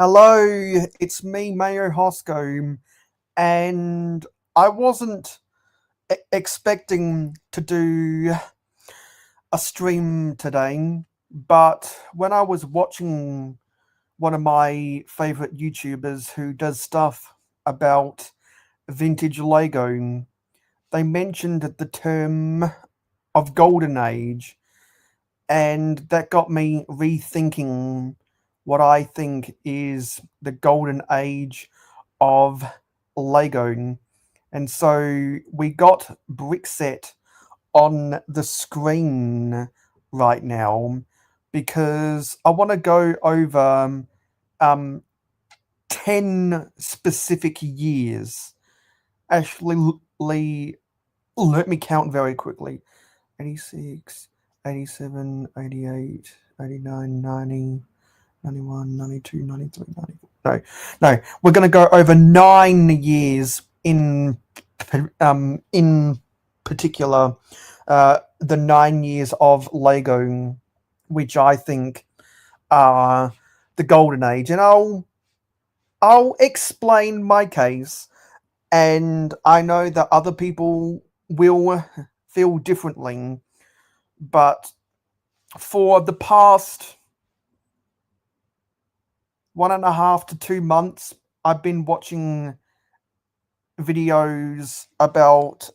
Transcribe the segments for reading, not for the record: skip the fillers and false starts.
Hello, it's me, mayohosko, and I wasn't expecting to do a stream today, but when I was watching one of my favorite YouTubers who does stuff about vintage Lego, they mentioned the term of golden age, and that got me rethinking what I think is the golden age of Lego. And so we got Brickset on the screen right now because I want to go over um, 10 specific years. Actually, let me count very quickly. 86, 87, 88, 89, 90, 91, 92, 93, 94. No. We're going to go over 9 years in particular. The 9 years of Lego, which I think are the golden age, and I'll explain my case. And I know that other people will feel differently, but for the past 1.5 to 2 months, I've been watching videos about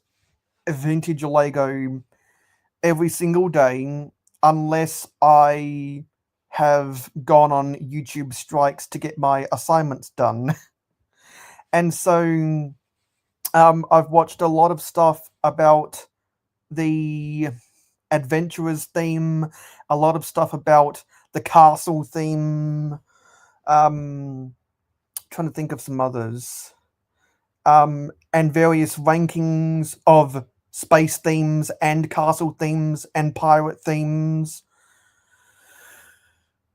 vintage Lego every single day, unless I have gone on YouTube strikes to get my assignments done. And so I've watched a lot of stuff about the adventurers theme, a lot of stuff about the castle theme. Trying to think of some others. And various rankings of space themes and castle themes and pirate themes.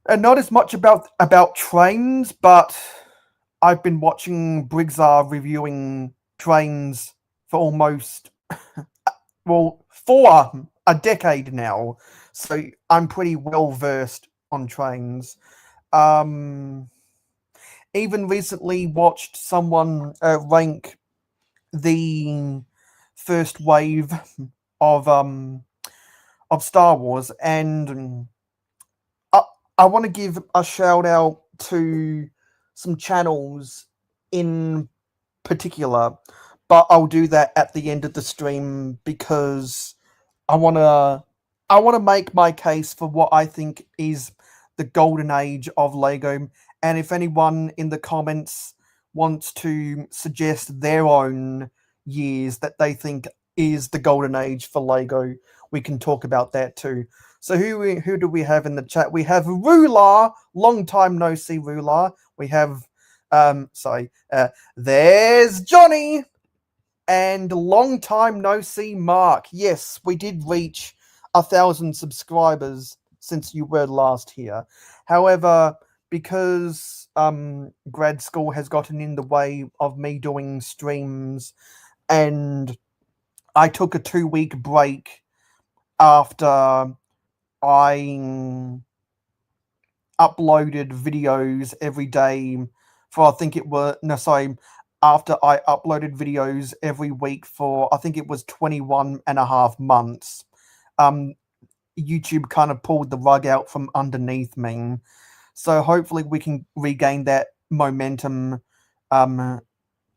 And not as much about trains, but I've been watching Briggsar reviewing trains for almost for a decade now, so I'm pretty well versed on trains. Even recently watched someone rank the first wave of Star Wars, and I want to give a shout out to some channels in particular, but I'll do that at the end of the stream because I want to make my case for what I think is the golden age of Lego. And if anyone in the comments wants to suggest their own years that they think is the golden age for Lego, we can talk about that too. So who do we have in the chat? We have Rular, long time no see, Rular. We have there's Johnny, and long time no see, Mark. Yes, we did reach 1,000 subscribers since you were last here. However, because grad school has gotten in the way of me doing streams, and I took a 2-week break after I uploaded videos every day for, I think it was, no, sorry, after I uploaded videos every week for, I think it was 21.5 months, YouTube kind of pulled the rug out from underneath me. So hopefully we can regain that momentum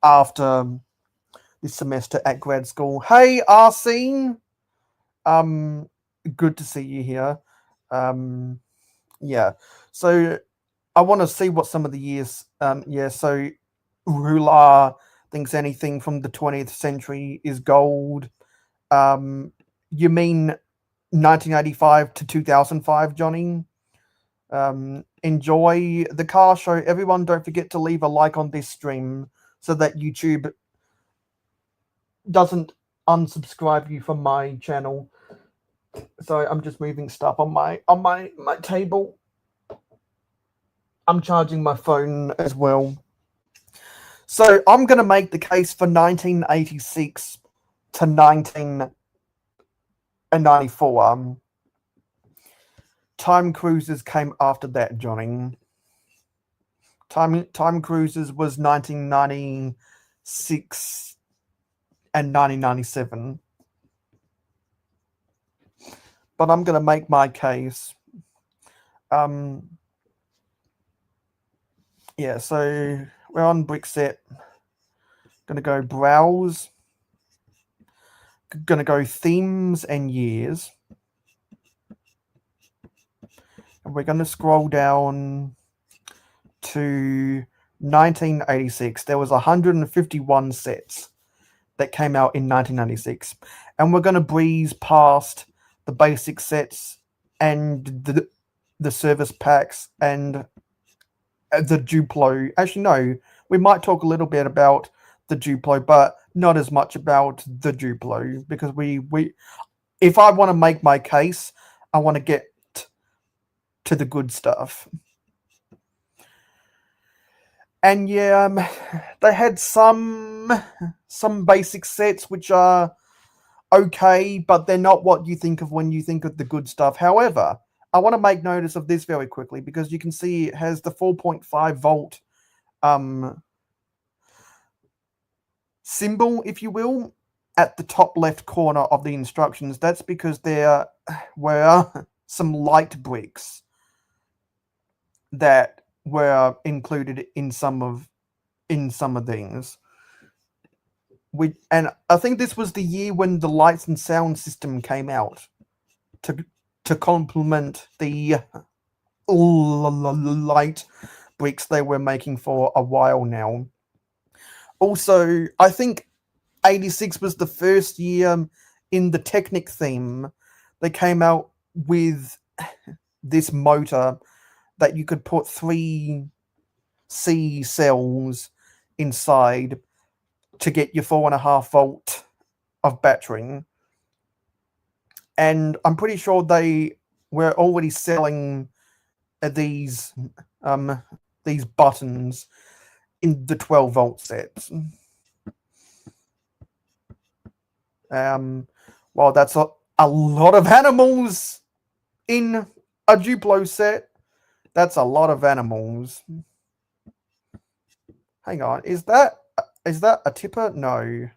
after this semester at grad school. Hey, RC! Good to see you here. Yeah, so I want to see what some of the years. So Rular thinks anything from the 20th century is gold. You mean 1985 to 2005, Johnny? Enjoy the car show. Everyone, don't forget to leave a like on this stream so that YouTube doesn't unsubscribe you from my channel. So I'm just moving stuff on my table. I'm charging my phone as well. So I'm going to make the case for 1986 to 1994. Time cruises came after that, Johnny. Time Cruisers was 1996 and 1997. But I'm going to make my case. Yeah, so we're on Brickset. Going to go browse. Going to go themes and years. And we're going to scroll down to 1986. There was 151 sets that came out in 1996. And we're going to breeze past the basic sets and the service packs and the Duplo. Actually, no, we might talk a little bit about the Duplo, but not as much about the Duplo, because we if I want to make my case, I want to get to the good stuff. And yeah, they had some basic sets which are okay, but they're not what you think of when you think of the good stuff. However, I want to make notice of this very quickly, because you can see it has the 4.5 volt symbol, if you will, at the top left corner of the instructions. That's because there were some light bricks that were included in some of things. And I think this was the year when the lights and sound system came out to complement the light bricks they were making for a while now. Also, I think 86 was the first year in the Technic theme they came out with this motor that you could put 3 C cells inside to get your 4.5 volt of battery. And I'm pretty sure they were already selling these buttons in the 12 volt sets. Well, that's a lot of animals in a Duplo set. That's a lot of animals. Hang on, is that a tipper? No,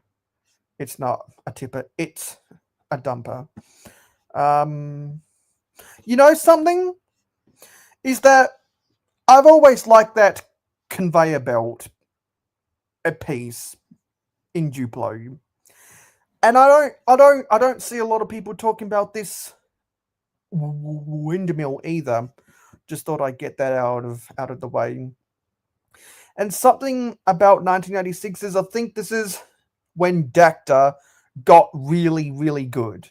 it's not a tipper. It's a dumper. You know something? Is that I've always liked that conveyor belt a piece in Duplo. And I don't see a lot of people talking about this windmill either. Just thought I'd get that out of the way. And something about 1986 is I think this is when Dacta got really, really good.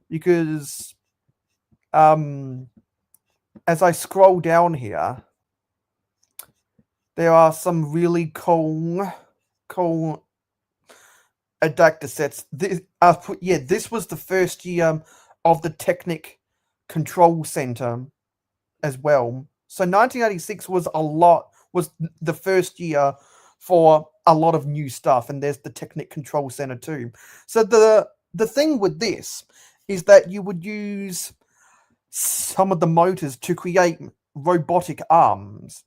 Because as I scroll down here, there are some really cool Dacta sets. This was the first year of the Technic Control Center as well. So 1986 was the first year for a lot of new stuff, and there's the Technic Control Center too. So the thing with this is that you would use some of the motors to create robotic arms.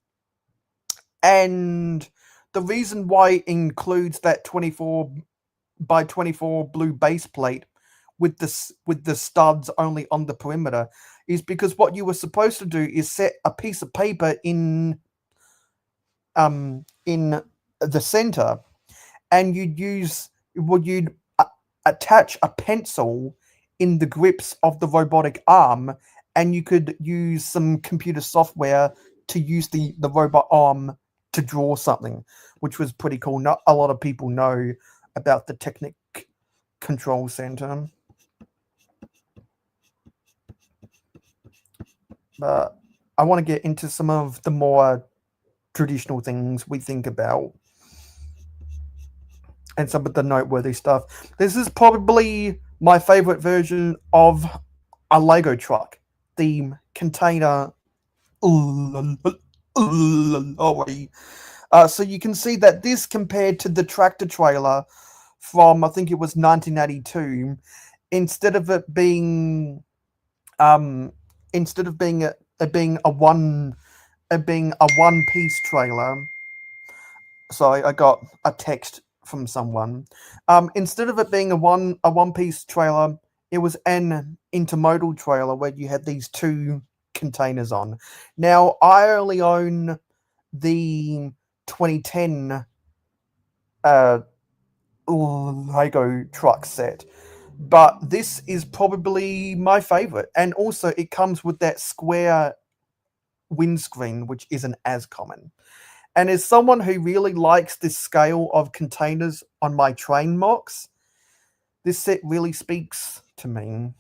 And the reason why it includes that 24 by 24 blue base plate with the studs only on the perimeter is because what you were supposed to do is set a piece of paper in the center, and you'd attach a pencil in the grips of the robotic arm, and you could use some computer software to use the robot arm to draw something, which was pretty cool. Not a lot of people know about the Technic Control Center. But I want to get into some of the more traditional things we think about and some of the noteworthy stuff. This is probably my favorite version of a Lego truck, the container lorry. So you can see that this, compared to the tractor trailer from, I think it was 1982, instead of being a one it being a one-piece trailer. Sorry, I got a text from someone. Instead of it being a one-piece trailer, it was an intermodal trailer where you had these two containers on. Now, I only own the 2010 Lego truck set, but this is probably my favorite. And also, it comes with that square windscreen, which isn't as common. And as someone who really likes this scale of containers on my train mocks, this set really speaks to me.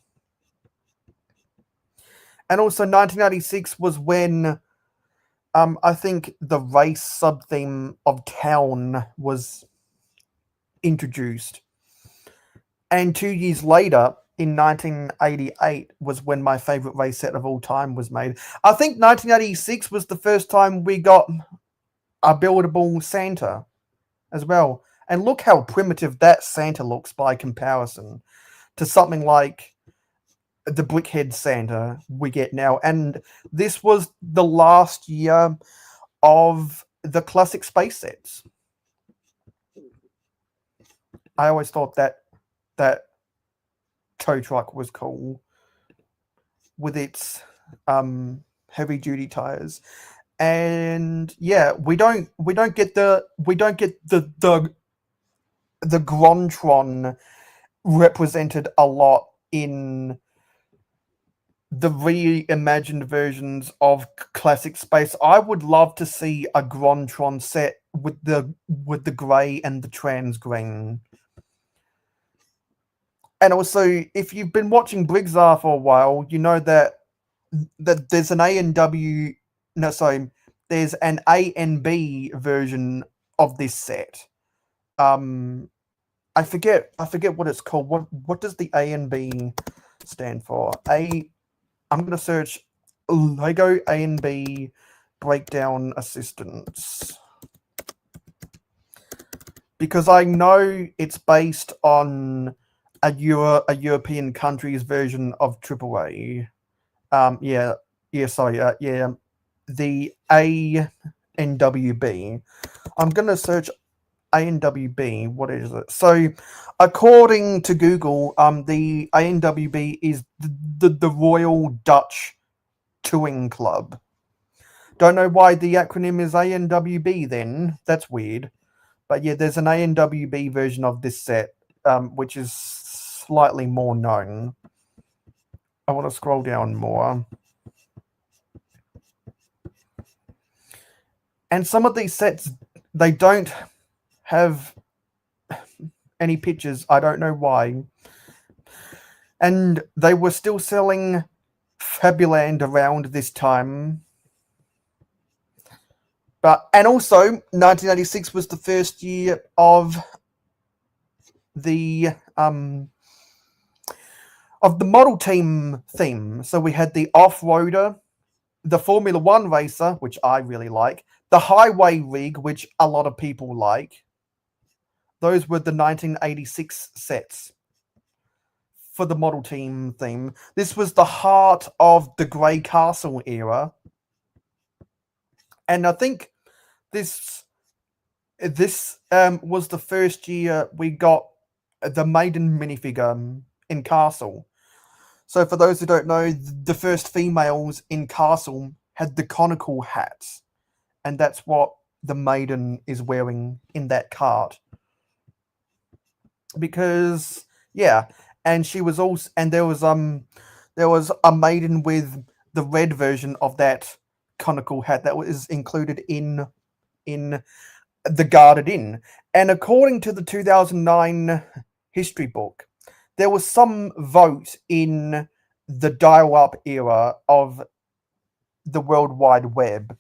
And also, 1996 was when I think the race sub theme of Town was introduced. And 2 years later, in 1988, was when my favorite race set of all time was made. I think 1986 was the first time we got a buildable Santa as well. And look how primitive that Santa looks by comparison to something like the Brickhead Santa we get now. And this was the last year of the classic space sets. I always thought that tow truck was cool with its heavy duty tires. And yeah, we don't get the Grontron represented a lot in the reimagined versions of classic space. I would love to see a Grontron set with the grey and the trans green. And also, if you've been watching Briggsar for a while, you know that there's an A and W. No, sorry, there's an A and B version of this set. I forget what it's called. What does the A and B stand for? I'm gonna search Lego A and B breakdown assistance, because I know it's based on a European country's version of AAA. The ANWB. I'm gonna search ANWB. What is it? So, according to Google, the ANWB is the Royal Dutch Touring Club. Don't know why the acronym is ANWB then. That's weird. But yeah, there's an ANWB version of this set, which is slightly more known. I want to scroll down more. And some of these sets, they don't have any pictures. I don't know why. And they were still selling Fabuland around this time. And also, 1986 was the first year of the model team theme. So we had the off-roader, the Formula One racer, which I really like, the highway rig, which a lot of people like. Those were the 1986 sets for the model team theme. This was the heart of the Grey Castle era. And I think this was the first year we got the maiden minifigure in Castle. So for those who don't know, the first females in Castle had the conical hats. And that's what the maiden is wearing in that cart. Because, yeah, and she was also, and there was a maiden with the red version of that conical hat that was included in the Guarded Inn. And according to the 2009 history book, there was some vote in the dial-up era of the World Wide Web,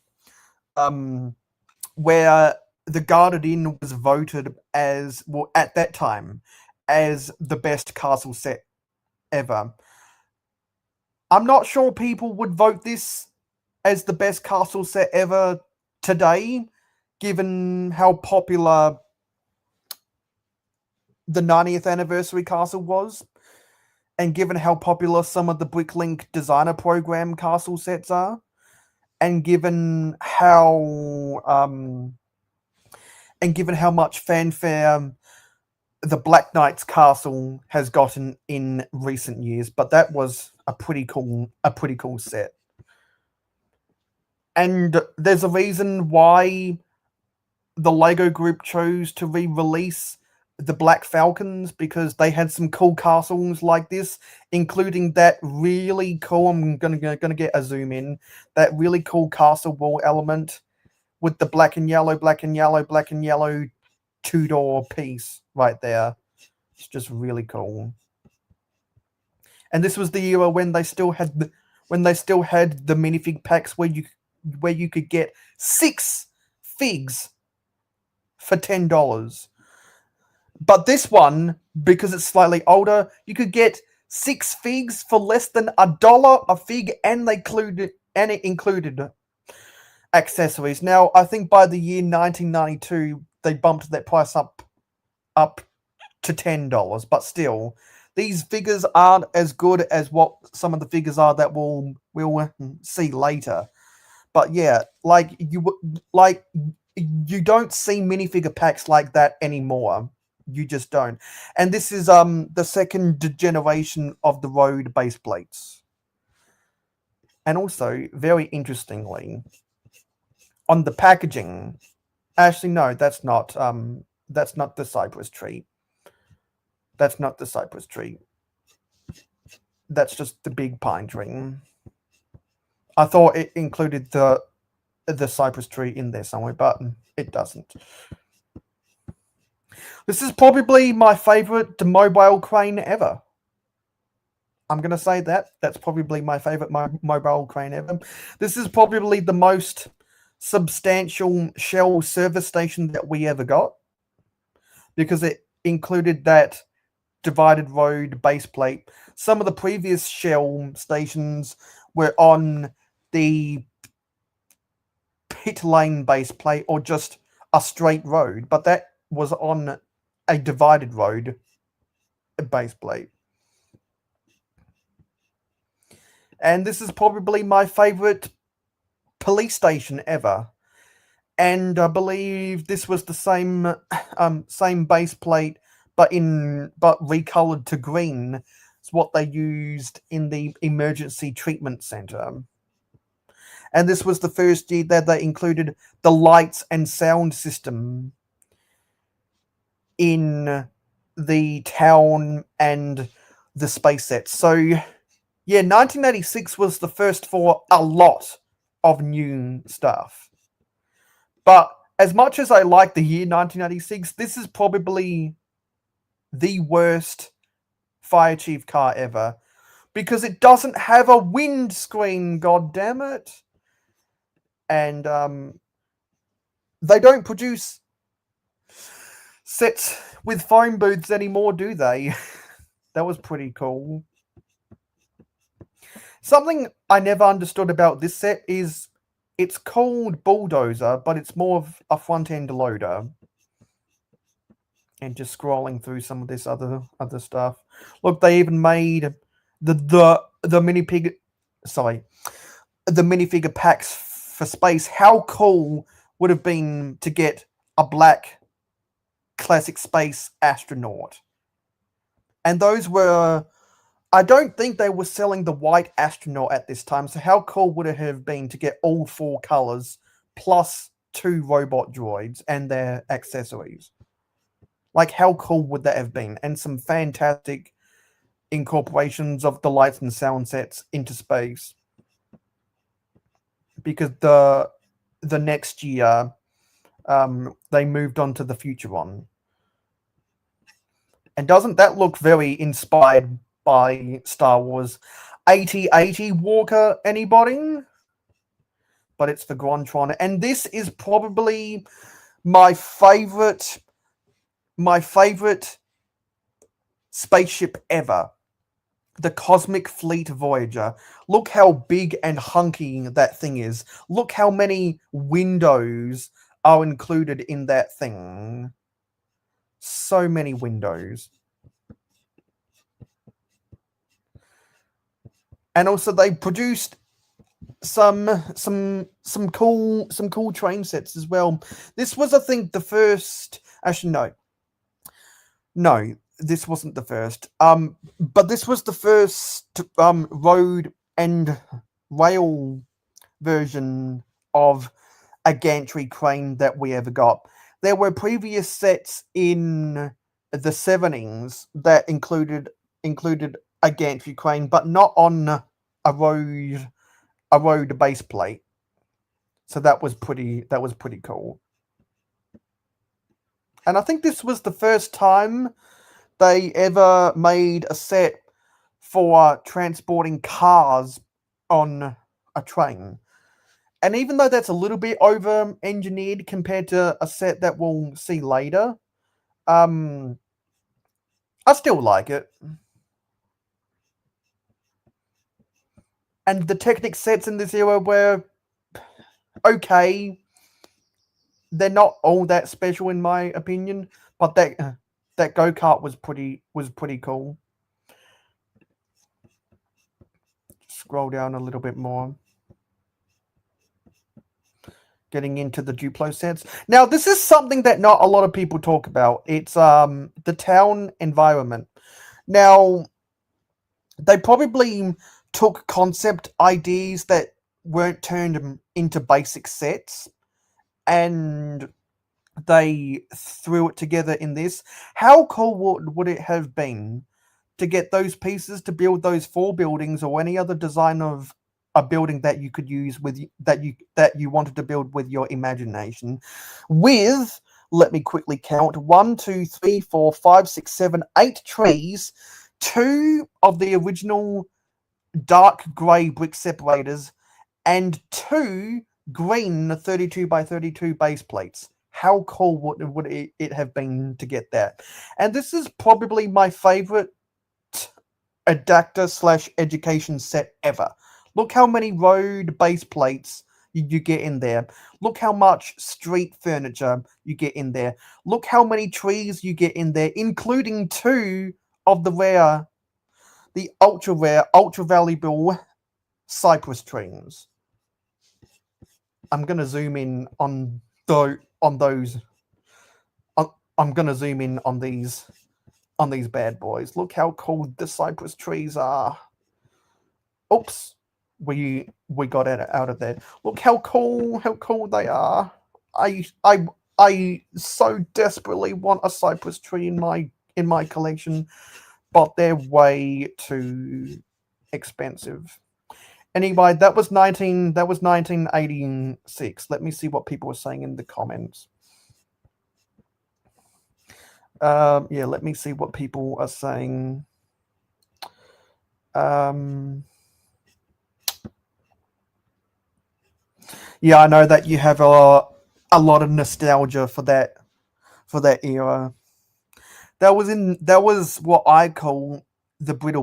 where the Guarded Inn was voted as, well, at that time, as the best castle set ever. I'm not sure people would vote this as the best castle set ever today, given how popular the 90th anniversary castle was, and given how popular some of the Bricklink designer program castle sets are. and given how much fanfare the Black Knight's castle has gotten in recent years, but that was a pretty cool set. And there's a reason why the Lego group chose to re-release the Black Falcons, because they had some cool castles like this, including that really cool, I'm gonna get a zoom in, that really cool castle wall element with the black and yellow two-door piece right there. It's just really cool. And this was the era when they still had the minifig packs where you could get 6 figs for $10. But this one, because it's slightly older, you could get 6 figs for less than $1 a fig, and it included accessories. Now, I think by the year 1992, they bumped that price up to $10, but still, these figures aren't as good as what some of the figures are that we'll see later. But yeah, you don't see minifigure packs like that anymore. You just don't. And this is the second generation of the road base plates. And also, very interestingly, on the packaging, actually no, that's not the cypress tree. That's not the cypress tree. That's just the big pine tree. I thought it included the cypress tree in there somewhere, but it doesn't. This is probably my favorite mobile crane ever. I'm going to say that. That's probably my favorite mobile crane ever. This is probably the most substantial Shell service station that we ever got, because it included that divided road base plate. Some of the previous Shell stations were on the pit lane base plate or just a straight road, but that was on a divided road base plate. And this is probably my favorite police station ever. And I believe this was the same base plate, but recolored to green. It's what they used in the emergency treatment center. And this was the first year that they included the lights and sound system in the town and the space sets. So yeah, 1986 was the first for a lot of new stuff. But as much as I like the year 1986, this is probably the worst Fire Chief car ever, because it doesn't have a windscreen, god damn it. And they don't produce sets with phone booths anymore, do they? That was pretty cool. Something I never understood about this set is it's called Bulldozer, but it's more of a front-end loader. And just scrolling through some of this other stuff. Look, they even made the minifigure packs for space. How cool would have been to get a black classic space astronaut? And those were, I don't think they were selling the white astronaut at this time. So how cool would it have been to get all 4 colors plus 2 robot droids and their accessories? Like, how cool would that have been? And some fantastic incorporations of the lights and sound sets into space. Because the next year, they moved on to the future one. And doesn't that look very inspired by Star Wars? 8080 Walker, anybody? But it's the Grontron. And this is probably my favorite spaceship ever. The Cosmic Fleet Voyager. Look how big and hunky that thing is. Look how many windows are included in that thing. So many windows. And also they produced some cool train sets as well. This was, I think, the first. Actually, no, this wasn't the first. But this was the first road and rail version of a gantry crane that we ever got. There were previous sets in the 70s that included a gantry crane, but not on a road base plate. So that was pretty cool. And I think this was the first time they ever made a set for transporting cars on a train. And even though that's a little bit over engineered compared to a set that we'll see later, I still like it. And the Technic sets in this era were okay. They're not all that special in my opinion, but that go-kart was pretty cool. Scroll down a little bit more. Getting into the Duplo sets. Now, this is something that not a lot of people talk about. It's the town environment. Now, they probably took concept ideas that weren't turned into basic sets, and they threw it together in this. How cool would it have been to get those pieces to build those 4 buildings or any other design of a building that you could use with that you wanted to build with your imagination, with, let me quickly count, 1, 2, 3, 4, 5, 6, 7, 8 trees, 2 of the original dark grey brick separators, and 2 green 32 by 32 base plates. How cool would it have been to get that? And this is probably my favorite adapter / education set ever. Look how many road base plates you get in there. Look how much street furniture you get in there. Look how many trees you get in there, including 2 of the ultra rare, ultra valuable cypress trees. I'm gonna zoom in on those. I'm gonna zoom in on these bad boys. Look how cool the cypress trees are. Oops, we got it out of there. Look how cool they are. I so desperately want a cypress tree in my collection, but they're way too expensive. Anyway, that was 1986. Let me see what people were saying in the comments. Yeah, let me see what people are saying. Yeah, I know that you have a lot of nostalgia for that era. That was what I call the brittle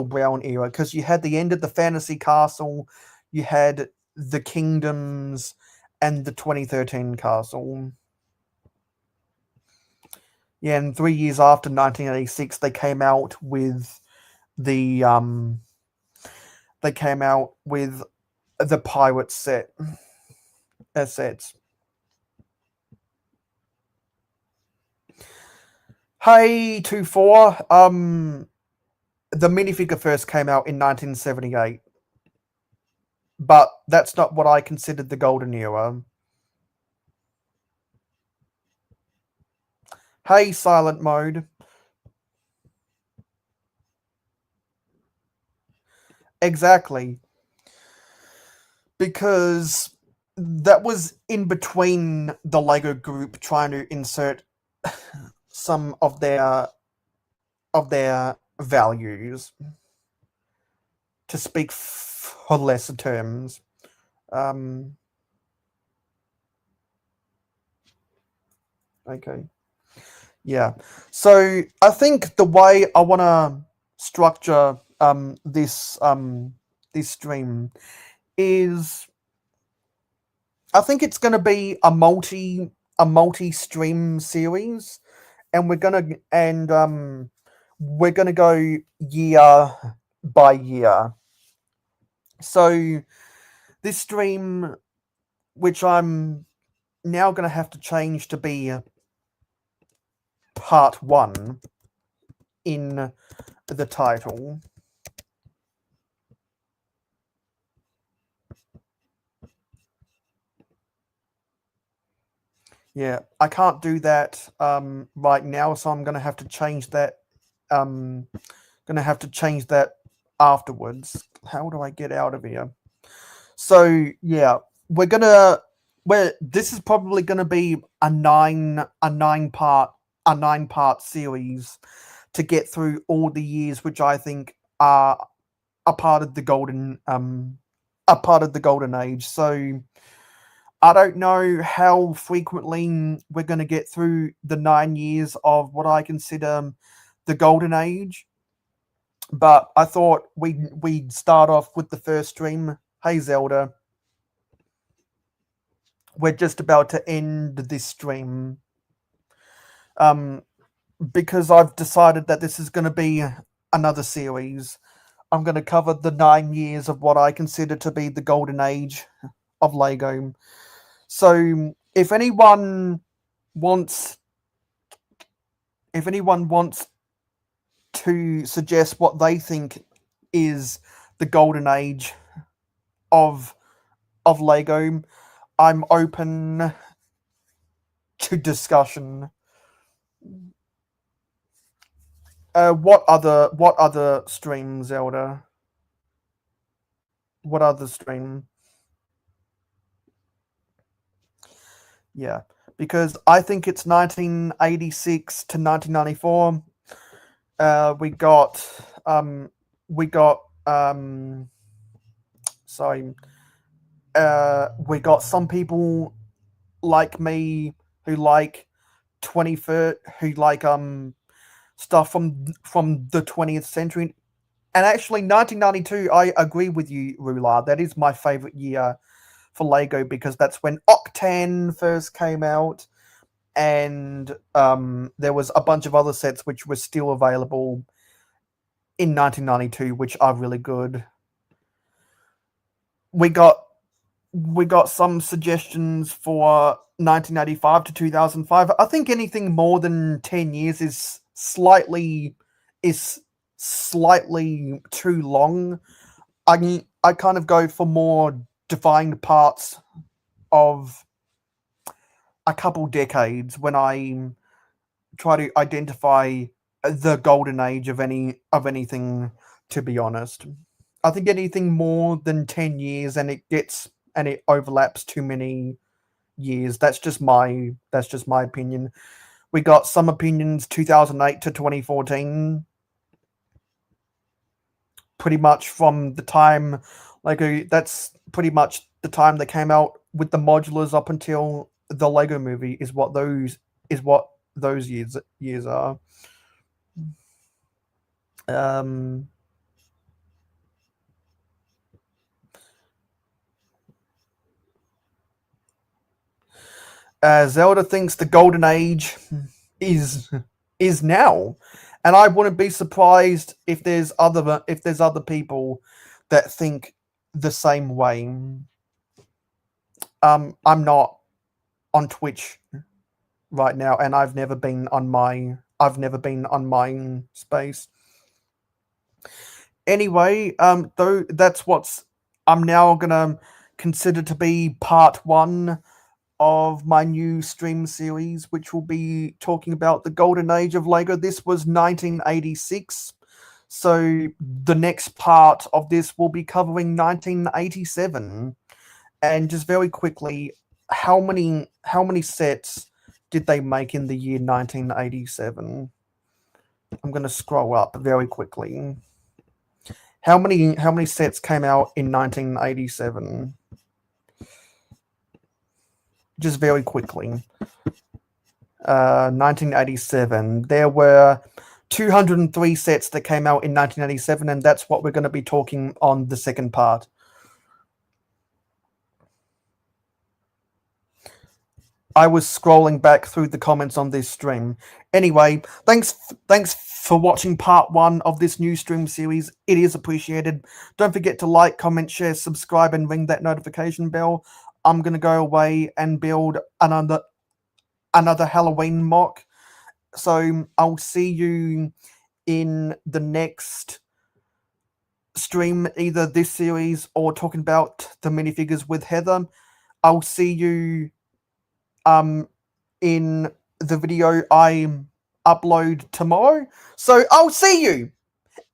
brown era, because you had the end of the fantasy castle, you had the kingdoms, and the 2013 castle. Yeah, and 3 years after 1986, they came out with the pirate sets. Hey, 24. The minifigure first came out in 1978, but that's not what I considered the golden era. Hey, silent mode. Exactly. Because that was in between the Lego group trying to insert some of their values, to speak for lesser terms. Okay. Yeah. So I think the way I want to structure this stream is, I think it's going to be a multi stream series, and we're gonna go year by year. So this stream, which I'm now going to have to change to be part 1 in the title. Yeah, I can't do that right now, so I'm going to have to change that. Going to have to change that afterwards. How do I get out of here? So yeah, this is probably gonna be a nine part series to get through all the years which I think are a part of the golden age. So I don't know how frequently we're gonna get through the 9 years of what I consider the golden age. But I thought we'd start off with the first stream. Hey Zelda, we're just about to end this stream. Because I've decided that this is going to be another series. I'm going to cover the 9 years of what I consider to be the golden age of Lego. So if anyone wants to suggest what they think is the golden age of Lego, I'm open to discussion. What other stream, Zelda? What other stream? Yeah, because I think it's 1986 to 1994. We got sorry. We got some people like me who like 21st, who like stuff from the 20th century. And actually 1992, I agree with you, Rular. That is my favorite year for Lego because that's when Octan first came out, and there was a bunch of other sets which were still available in 1992, which are really good. We got some suggestions for 1985 to 2005. I think anything more than 10 years is slightly too long. I kind of go for more defined parts of a couple decades when I try to identify the golden age of anything, to be honest. I think anything more than 10 years and it overlaps too many years. That's just my opinion. We got some opinions 2008 to 2014, pretty much from the time Lego. That's pretty much the time they came out with the modulars up until the Lego movie is what those years are. Zelda thinks the golden age is now, and I wouldn't be surprised if there's other people that think the same way. I'm not on Twitch right now, and I've never been on my space. Anyway, though that's what's I'm now gonna consider to be part 1 of my new stream series, which will be talking about the golden age of Lego. This was 1986. So the next part of this will be covering 1987. And just very quickly, how many sets did they make in the year 1987? I'm going to scroll up very quickly. How many sets came out in 1987? Just very quickly. 1987. There were 203 sets that came out in 1987, and that's what we're going to be talking on the second part. I was scrolling back through the comments on this stream. Anyway, thanks for watching part 1 of this new stream series. It is appreciated. Don't forget to like, comment, share, subscribe, and ring that notification bell. I'm gonna go away and build another Halloween mock. So I'll see you in the next stream, either this series or talking about the minifigures with Heather. I'll see you in the video I upload tomorrow. So I'll see you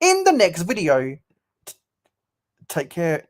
in the next video. Take care.